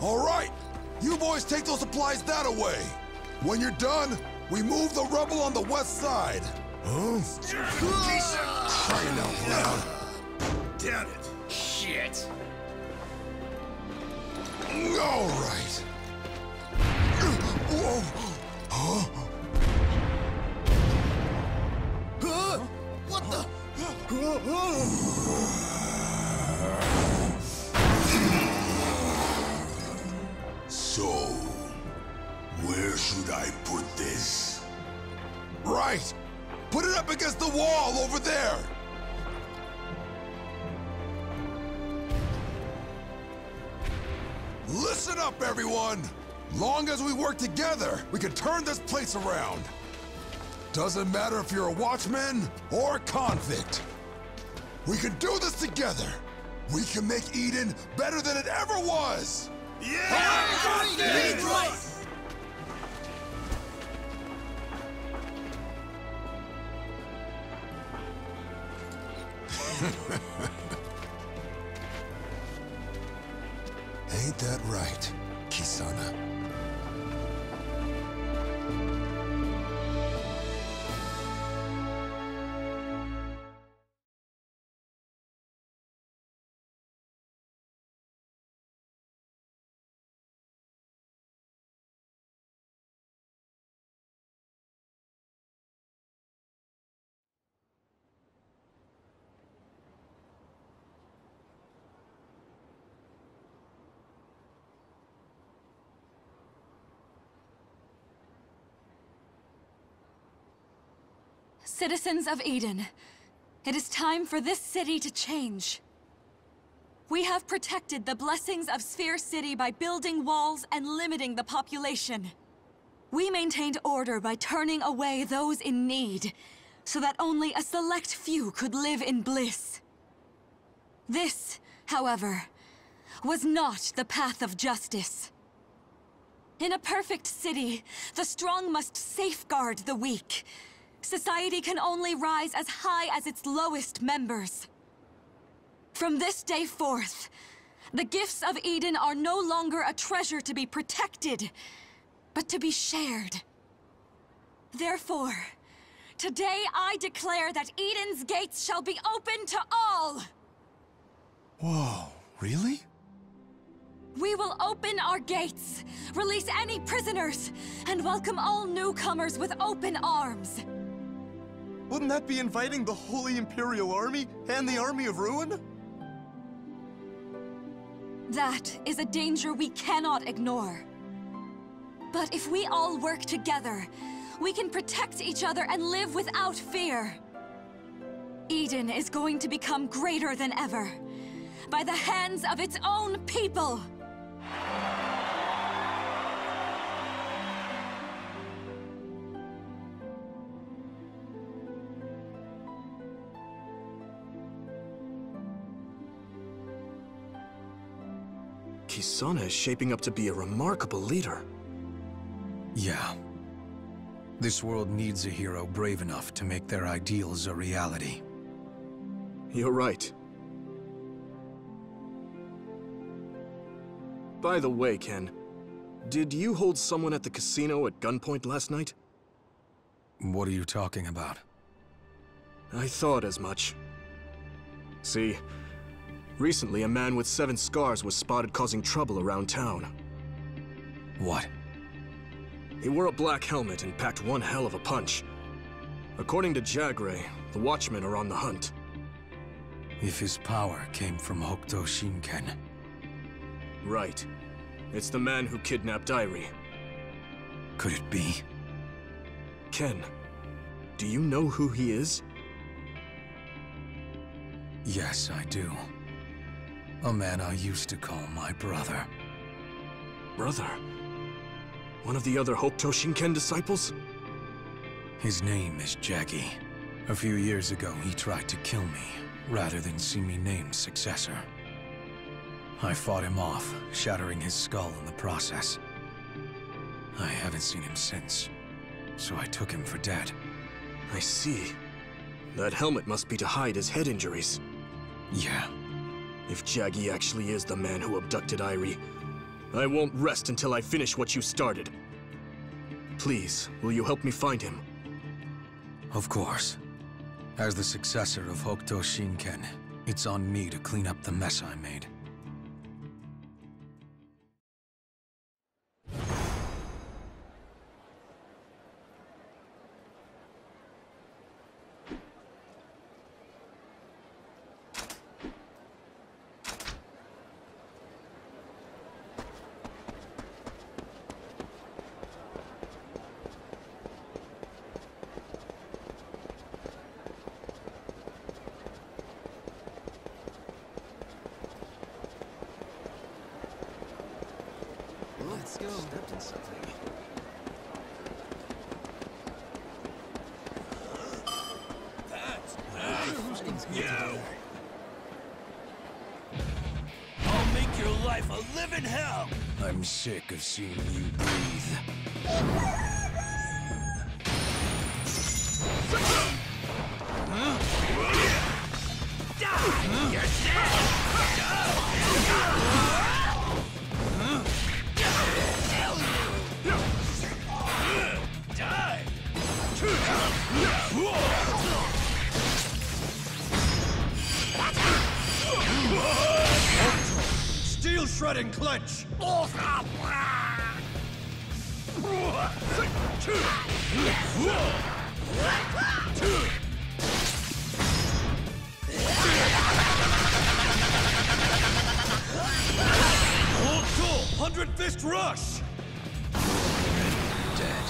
All right, you boys take those supplies that away. When you're done, we move the rubble on the west side. Huh? Crying out loud. Damn it. Shit. All right. Whoa. Huh? What the? So, where should I put this? Right! Put it up against the wall over there! Listen up, everyone! Long as we work together, we can turn this place around. Doesn't matter if you're a watchman or a convict. We can do this together. We can make Eden better than it ever was! Yeah! Ain't that right, Kisana? Citizens of Eden, it is time for this city to change. We have protected the blessings of Sphere City by building walls and limiting the population. We maintained order by turning away those in need, so that only a select few could live in bliss. This, however, was not the path of justice. In a perfect city, the strong must safeguard the weak. Society can only rise as high as its lowest members. From this day forth, the gifts of Eden are no longer a treasure to be protected, but to be shared. Therefore, today I declare that Eden's gates shall be open to all! Whoa, really? We will open our gates, release any prisoners, and welcome all newcomers with open arms. Wouldn't that be inviting the Holy Imperial Army and the Army of Ruin? That is a danger we cannot ignore. But if we all work together, we can protect each other and live without fear. Eden is going to become greater than ever, by the hands of its own people! Kisana is shaping up to be a remarkable leader. Yeah. This world needs a hero brave enough to make their ideals a reality. You're right. By the way, Ken, did you hold someone at the casino at gunpoint last night? What are you talking about? I thought as much. See, recently a man with 7 scars was spotted causing trouble around town. What? He wore a black helmet and packed one hell of a punch. According to Jagre, the Watchmen are on the hunt. If his power came from Hokuto Shinken. Right. It's the man who kidnapped Irie. Could it be? Ken, do you know who he is? Yes, I do. A man I used to call my brother. Brother? One of the other Hokuto Shinken disciples? His name is Jaggy. A few years ago, he tried to kill me, rather than see me named successor. I fought him off, shattering his skull in the process. I haven't seen him since, so I took him for dead. I see. That helmet must be to hide his head injuries. Yeah. If Jaggy actually is the man who abducted Irie, I won't rest until I finish what you started. Please, will you help me find him? Of course. As the successor of Hokuto Shinken, it's on me to clean up the mess I made. Let's go. Stepped in something. That's you! I'll make your life a living hell! I'm sick of seeing you breathe. You're dead! Die! Steel shredding clench! Old soul, 100 fist rush! Dead.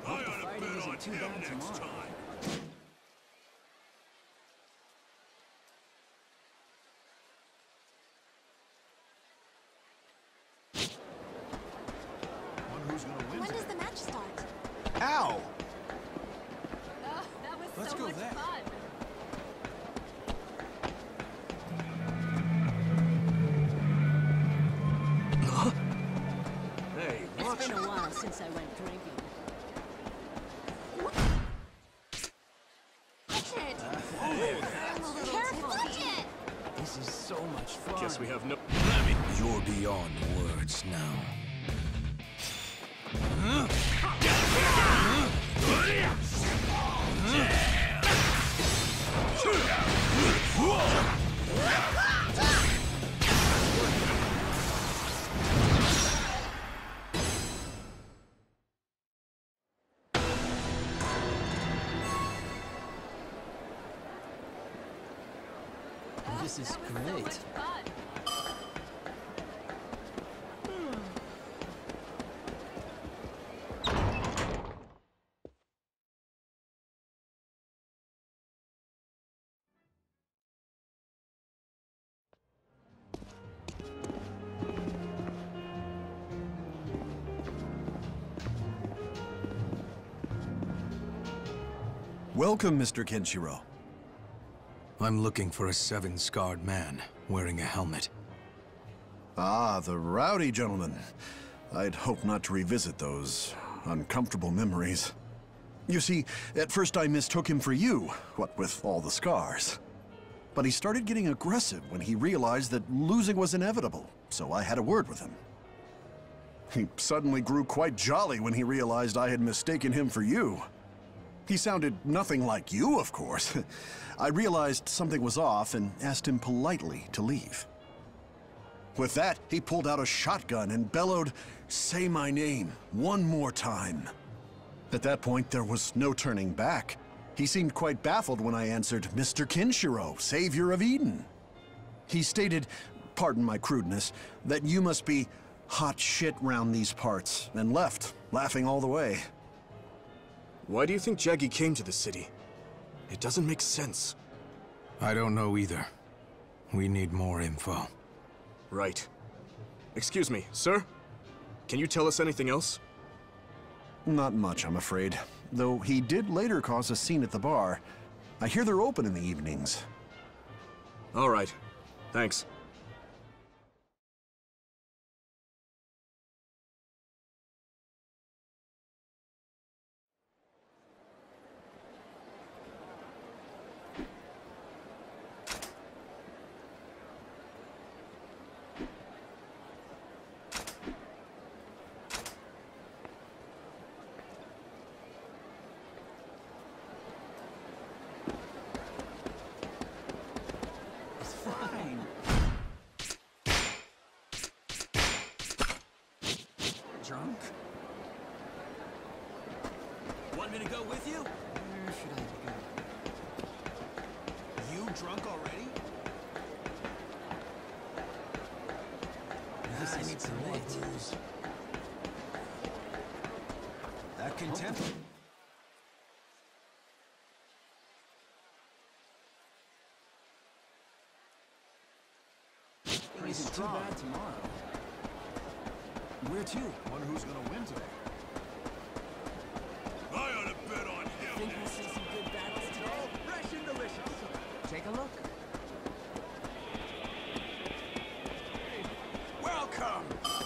Fighting isn't too bad tomorrow. When does the match start? Ow! Oh, that was Let's so go much there. fun. Hey, watch. It's been a while since I went drinking. Watch it! Careful! Watch it! This is so much fun. Guess we have no... You're beyond words now. This is That was so great. much fun. Welcome, Mr. Kenshiro. I'm looking for a seven-scarred man wearing a helmet. Ah, the rowdy gentleman. I'd hope not to revisit those uncomfortable memories. You see, at first I mistook him for you, what with all the scars. But he started getting aggressive when he realized that losing was inevitable, so I had a word with him. He suddenly grew quite jolly when he realized I had mistaken him for you. He sounded nothing like you, of course. I realized something was off and asked him politely to leave. With that, he pulled out a shotgun and bellowed, "Say my name one more time." At that point, there was no turning back. He seemed quite baffled when I answered, "Mr. Kenshiro, Savior of Eden." He stated, pardon my crudeness, that you must be hot shit round these parts, and left, laughing all the way. Why do you think Jaggi came to the city? It doesn't make sense. I don't know either. We need more info. Right. Excuse me, sir? Can you tell us anything else? Not much, I'm afraid. Though he did later cause a scene at the bar. I hear they're open in the evenings. All right. Thanks. drunk? Want me to go with you? Where should I go? You drunk already? I need some more booze. That contempt. Pretty strong. Too bad tomorrow. Where to? Wonder who's gonna win today. I ought to bet on him. Think we'll see some good battles today? Fresh and delicious. Take a look. Welcome.